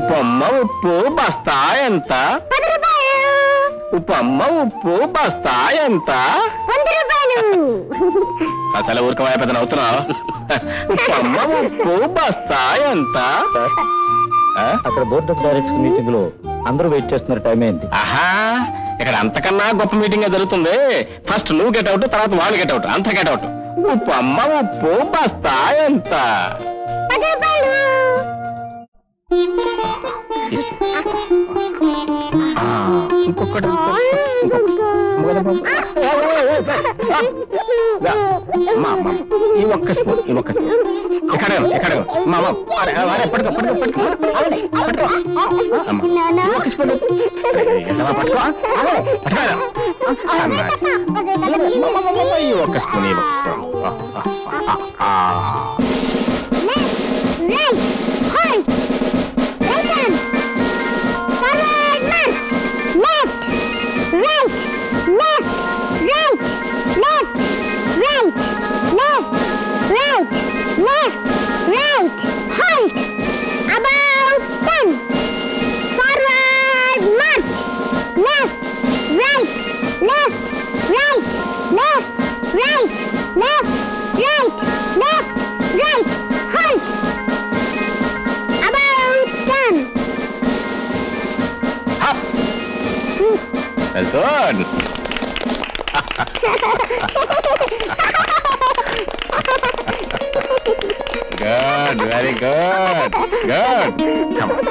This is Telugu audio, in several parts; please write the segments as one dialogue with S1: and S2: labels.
S1: ఉప్పమ్మ ఉప్పు బస్తా ఎంత? ఉప్పమ్మ ఉప్పు బస్తా ఎంత? అసలు ఊరికమాయ పెద్ద అవుతున్నావు. ఉప్పమ్మ ఉప్పు బస్తా ఎంత?
S2: అక్కడ బోర్డ్ ఆఫ్ డైరెక్టర్స్ మీటింగ్ లో అందరూ వెయిట్ చేస్తున్నారు, టైం అయింది.
S1: ఆహా, ఇక్కడ అంతకన్నా గొప్ప మీటింగ్ జరుగుతుంది. ఫస్ట్ నువ్వు గెట్ అవుట్, తర్వాత వాళ్ళు గెట్ అవుట్, అంత గెట్ అవుట్. ఉప్పమ్మ ఉప్పు బస్తా ఎంత? ఇంకొకటి ఈ ఒక్క స్పూన్, ఈ ఒక్క ఇక్కడ ఇక్కడ మామ పట్టుకో ఈ ఒక్క స్పూన్, ఈ good. Good, very good. Good. Come on.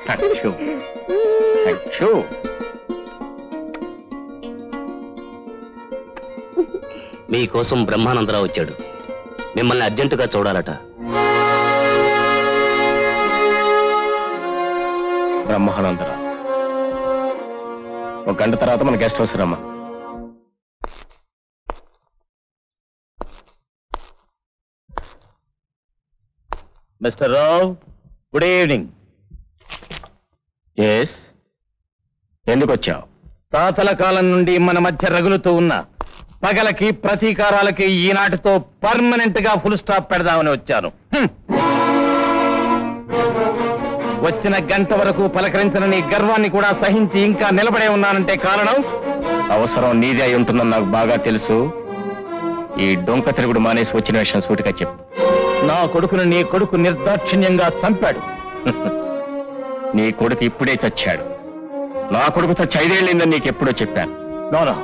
S1: Thank you. Thank you.
S3: మీకోసం బ్రహ్మానందరావు వచ్చాడు. మిమ్మల్ని అర్జెంటుగా చూడాలట.
S1: బ్రహ్మానందరావు ఒక గంట తర్వాత మన గెస్ట్ హౌస్ రమ్మా.
S2: మిస్టర్ రావు, గుడ్ ఈవినింగ్.
S1: ఎస్, ఎందుకు వచ్చావు?
S2: తాతల కాలం నుండి మన మధ్య రగులుతూ ఉన్న పగలకి ప్రతీకారాలకి ఈనాటితో పర్మనెంట్ గా ఫుల్ స్టాప్ పెడదామని వచ్చాను. వచ్చిన గంట వరకు పలకరించిన నీ గర్వాన్ని కూడా సహించి ఇంకా నిలబడే ఉన్నానంటే కారణం
S1: అవసరం నీదే అయి ఉంటుందని నాకు బాగా తెలుసు. ఈ డొంక తిరుగుడు మానేసి వచ్చిన విషయం సూటిగా చెప్పు.
S2: నా కొడుకును నీ కొడుకు నిర్దాక్షిణ్యంగా చంపాడు.
S1: నీ కొడుకు ఇప్పుడే చచ్చాడు. నా కొడుకు చచ్చి 5 ఏళ్ళైందని నీకు ఎప్పుడో చెప్పాను.
S2: నోనో,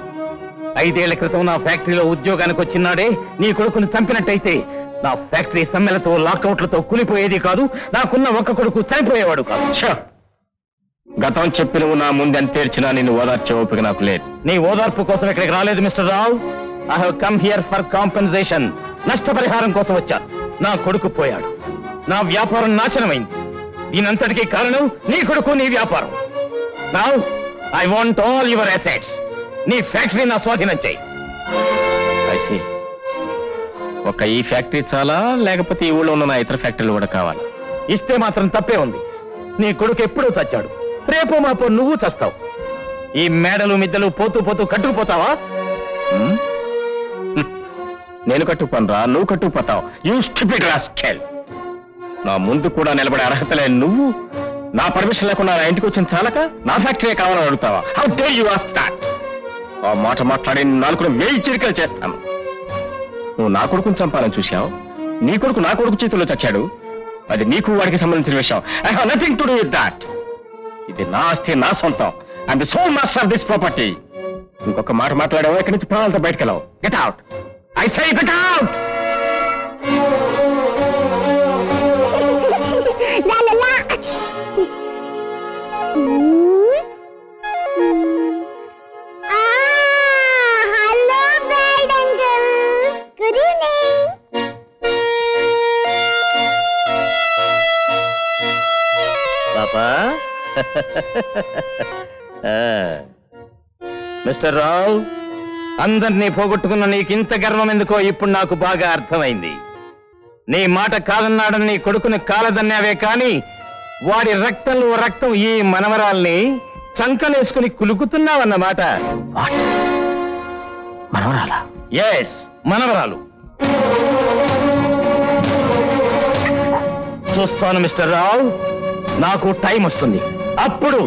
S2: 5 ఏళ్ల క్రితం నా ఫ్యాక్టరీలో ఉద్యోగానికి వచ్చినాడే నీ కొడుకును చంపినట్టయితే నా ఫ్యాక్టరీ సమ్మెలతో లాకౌట్లతో కూలిపోయేది కాదు, నాకున్న ఒక్క కొడుకు చనిపోయేవాడు కాదు.
S1: గతం చెప్పి నువ్వు నా ముందు ఎంత తెరిచినా నిన్ను ఓదార్చే ఓపిక నాకు లేదు.
S2: నీ ఓదార్పు కోసం ఇక్కడికి రాలేదు mister Rao. I have come here for compensation. నష్టపరిహారం కోసం వచ్చాను. నా కొడుకు పోయాడు, నా వ్యాపారం నాశనమైంది. దీనంతటికీ కారణం నీ కొడుకు, నీ వ్యాపారం. Now I want all your assets. నీ ఫ్యాక్టరీ నా స్వాధీనం చేయి.
S1: ఒక ఈ ఫ్యాక్టరీ చాలా, లేకపోతే ఈ ఊళ్ళో ఉన్న నా ఇతర ఫ్యాక్టరీలు కూడా కావాలి?
S2: ఇస్తే మాత్రం తప్పే ఉంది. నీ కొడుకు ఎప్పుడూ చచ్చాడు, రేపో మాపో నువ్వు చస్తావు. ఈ మేడలు మిద్దెలు పోతూ పోతూ కట్టుకుపోతావా?
S1: నేను కట్టుకుపోనరా, నువ్వు కట్టుకుపోతావు. You stupid rascal. నా ముందు కూడా నిలబడే అర్హత లేని నువ్వు నా పర్మిషన్ లేకుండా నా ఇంటికి వచ్చిన చాలక నా ఫ్యాక్టరీ కావాలని అడుగుతావా? How dare you ask that? ఆ మాట మాట్లాడి నాలుగు వేయి చిరికలు చేస్తాను. నువ్వు నా కొడుకుని చంపాలని చూశావు. నీ కొడుకు నా కొడుకు చేతుల్లో చచ్చాడు. అది నీకు వాడికి సంబంధించిన విషయం. I have nothing to do with that. ఇది నా ఆస్తి, నా సొంతం. I'm the sole master of this property. ఇంకొక మాట మాట్లాడావో ఇక్కడి నుంచి ప్రాణాలతో బయటకు వెళ్ళావు. Get out. I say get out.
S2: Mister Rao, అందరినీ పోగొట్టుకున్న నీకింత గర్వం ఎందుకో ఇప్పుడు నాకు బాగా అర్థమైంది. నీ మాట కాదన్నాడని నీ కొడుకుని కాలదన్నావే కాని వాడి రక్తంలో రక్తం ఈ మనవరాల్ని చంకలేసుకుని కులుకుతున్నావన్నమాట.
S1: మనవరాలా?
S2: ఎస్, మనవరాలు. చూస్తాను మిస్టర్ రావు. నాకు టైం వస్తుంది. అప్పుడు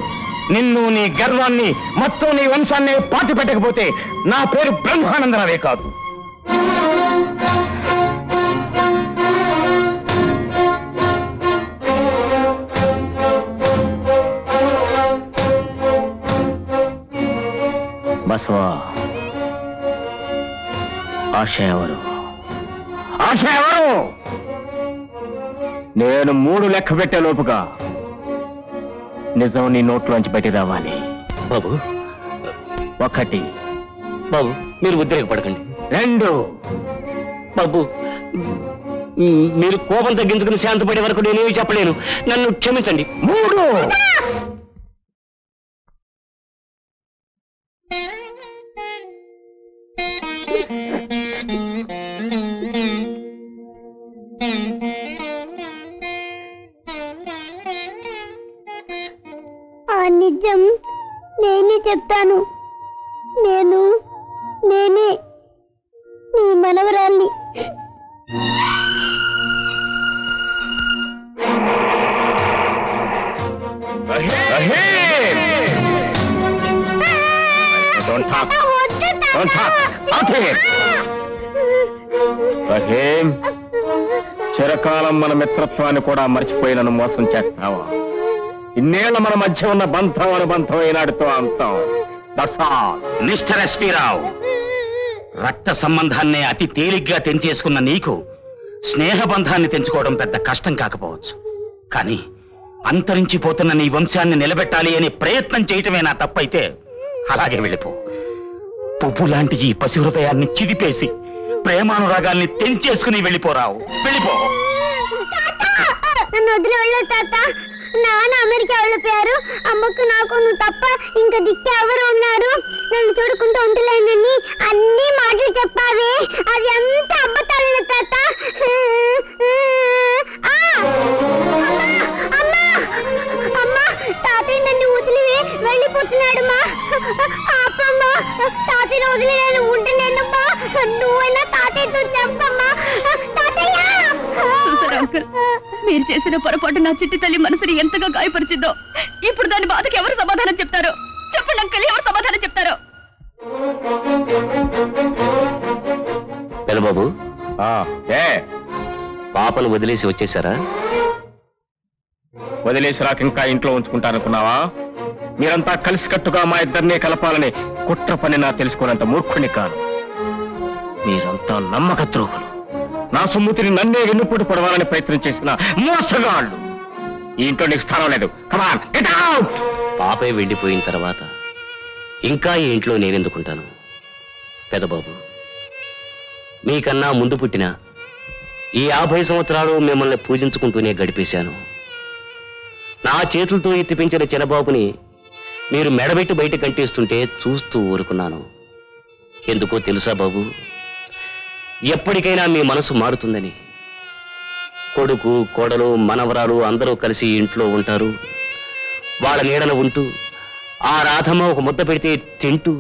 S2: నిన్ను, నీ గర్వాన్ని, మొత్తం నీ వంశాన్ని పాతి పెట్టకపోతే నా పేరు బ్రహ్మానందరావే కాదు.
S1: బసవా, ఆశ ఎవరు? ఆశ ఎవరు? నేను 3 లెక్క పెట్టే లోపుగా నిజం నీ నోట్లోంచి బయట రావాలి.
S3: బాబు
S1: 1
S3: బాబు, మీరు ఉద్రేకపడకండి.
S1: 2
S3: బాబు, మీరు కోపం తగ్గించుకుని శాంతపడే వరకు నేనేమి చెప్పలేను. నన్ను క్షమించండి.
S1: 3
S4: ఆ నిజం నేనే చెప్తాను. నేనే నీ మనవరాల్ని.
S1: చిరకాలం మన మిత్రత్వాన్ని కూడా మర్చిపోయి నన్ను మోసం చేస్తావా? ఇన్నేళ్ల మన మధ్య ఉన్న బంధం అనుబంధం ఏనాడుతో అంతం.
S2: మిస్టర్ ఎస్పీ రావు, రక్త సంబంధాన్ని అతి తేలిగ్గా తెంచేసుకున్న నీకు స్నేహబంధాన్ని తెంచుకోవడం పెద్ద కష్టం కాకపోవచ్చు. కానీ అంతరించిపోతున్న నీ వంశాన్ని నిలబెట్టాలి అనే ప్రయత్నం చేయటమే నా తప్పైతే అలాగే వెళ్ళిపో. పువ్వు లాంటి ఈ పసి హృదయాన్ని చిదిపేసి ప్రేమానురాగాల్ని తెంచేసుకుని వెళ్ళిపోరావు. వెళ్ళిపో.
S4: నన్ను వదిలి వెళ్ళదు తాత. నాన్న అమెరికా వెళ్ళిపోయారు. అమ్మకు నాకు నువ్వు తప్ప ఇంకా దిక్కు ఎవరు ఉన్నారు? నన్ను చూడుకుంటూ ఉండలేనని అన్ని మాటలు చెప్పావే, అది అంత అబద్ధాలు తాత. తాతయ్య నన్ను వదిలి వెళ్ళిపోతున్నాడు మా. ఆపమ్మా, తాతయ్యను వదిలి నేను ఉండలేనమ్మా. నువ్వైనా తాతయ్యతో చెప్పమ్మా. తాతయ్య,
S5: అంకుల్, మీరు చేసిన పొరపాటు నా చిట్టి తల్లి మనసుని ఎంతగా గాయపరిచిందో. ఇప్పుడు దాని బాధకి ఎవరు సమాధానం చెప్తారో చెప్పండి అంకుల్, ఎవరు సమాధానం చెప్తారో?
S3: బాబు, పాపను వదిలేసి వచ్చేసారా?
S1: వదిలేసి రాక ఇంకా ఇంట్లో ఉంచుకుంటారనుకున్నావా? మీరంతా కలిసికట్టుగా మా ఇద్దరినే కలపాలని కుట్ర పని నా తెలుసుకోనంత మూర్ఖుని కాదు. మీరంతా నమ్మక ద్రోహులు. నా సొమ్ముతిని నన్నే వెన్నుపోటు పడవాలని ప్రయత్నం చేసిన మోసగాళ్ళు. ఈ ఇంట్లో నీకు స్థానం లేదు. కమాన్, గెట్ అవుట్.
S3: పాపే వెళ్ళిపోయిన తర్వాత ఇంకా ఈ ఇంట్లో నేనెందుకుంటాను? పెదబాబు, మీకన్నా ముందు పుట్టిన ఈ 50 సంవత్సరాలు మిమ్మల్ని పూజించుకుంటూనే గడిపేశాను. నా చేతులతో ఎత్తిపించిన చిన్నబాబుని మీరు మెడబెట్టి బయట కంటేస్తుంటే చూస్తూ ఊరుకున్నాను. ఎందుకో తెలుసా బాబు? ఎప్పటికైనా మీ మనసు మారుతుందని. కొడుకు, కోడలు, మనవరాలు అందరూ కలిసి ఇంట్లో ఉంటారు. వాళ్ళ నీడన ఉంటూ ఆ రాధమ్మ ఒక ముద్ద పెడితే తింటూ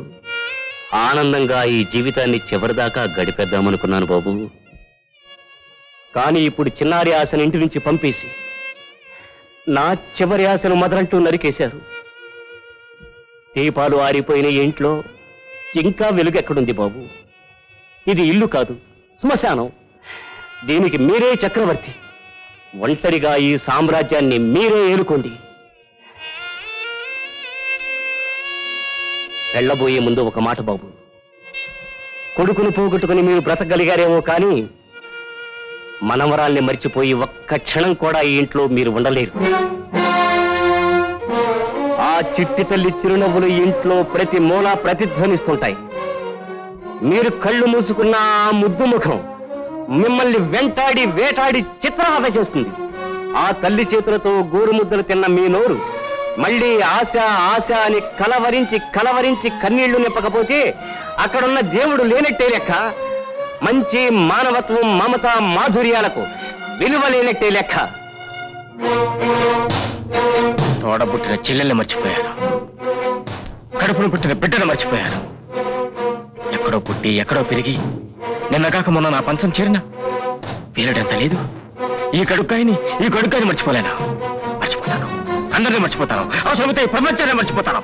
S3: ఆనందంగా ఈ జీవితాన్ని చివరిదాకా గడిపేద్దామనుకున్నాను బాబు. కానీ ఇప్పుడు చిన్నారి ఆశను ఇంటి నుంచి పంపేసి నా చివరి ఆశను మొదలంటూ నరికేశారు. దీపాలు ఆరిపోయిన ఇంట్లో ఇంకా వెలుగెక్కడుంది బాబు? ఇది ఇల్లు కాదు, శ్మశానం. దీనికి మీరే చక్రవర్తి. ఒంటరిగా ఈ సామ్రాజ్యాన్ని మీరే ఏలుకోండి. వెళ్ళబోయే ముందు ఒక మాట బాబు. కొడుకును పోగొట్టుకుని మీరు బ్రతకగలిగారేమో కానీ మనవరాల్ని మర్చిపోయి ఒక్క క్షణం కూడా ఈ ఇంట్లో మీరు ఉండలేరు. ఆ చిట్టి తల్లి చిరునవ్వులు ఇంట్లో ప్రతి మూల ప్రతిధ్వనిస్తుంటాయి. మీరు కళ్ళు మూసుకున్న ఆ ముద్దు ముఖం మిమ్మల్ని వెంటాడి వేటాడి చిత్రవద చేస్తుంది. ఆ తల్లి చేతులతో గోరు ముద్దలు తిన్న మీ నోరు మళ్ళీ ఆశ ఆశ అని కలవరించి కలవరించి కన్నీళ్లు నింపకపోతే అక్కడున్న దేవుడు లేనట్టే లెక్క. మంచి మానవత్వం, మమత, మాధుర్యాలకు విలువ లేనట్టే లెక్క.
S1: తోడబుట్టిన చెల్లెల్ని మర్చిపోయాను. కడుపును పుట్టిన బిడ్డను మర్చిపోయాను. ఎక్కడో పుట్టి ఎక్కడో పెరిగి నిన్నగాక మొన్న నా పంచం చేరిన వీరడంత లేదు. ఈ కడుక్కాయని మర్చిపోలేను. మర్చిపోతాను, అందరినీ మర్చిపోతాను, అవసరమైతే ఈ ప్రపంచాన్ని మర్చిపోతాను.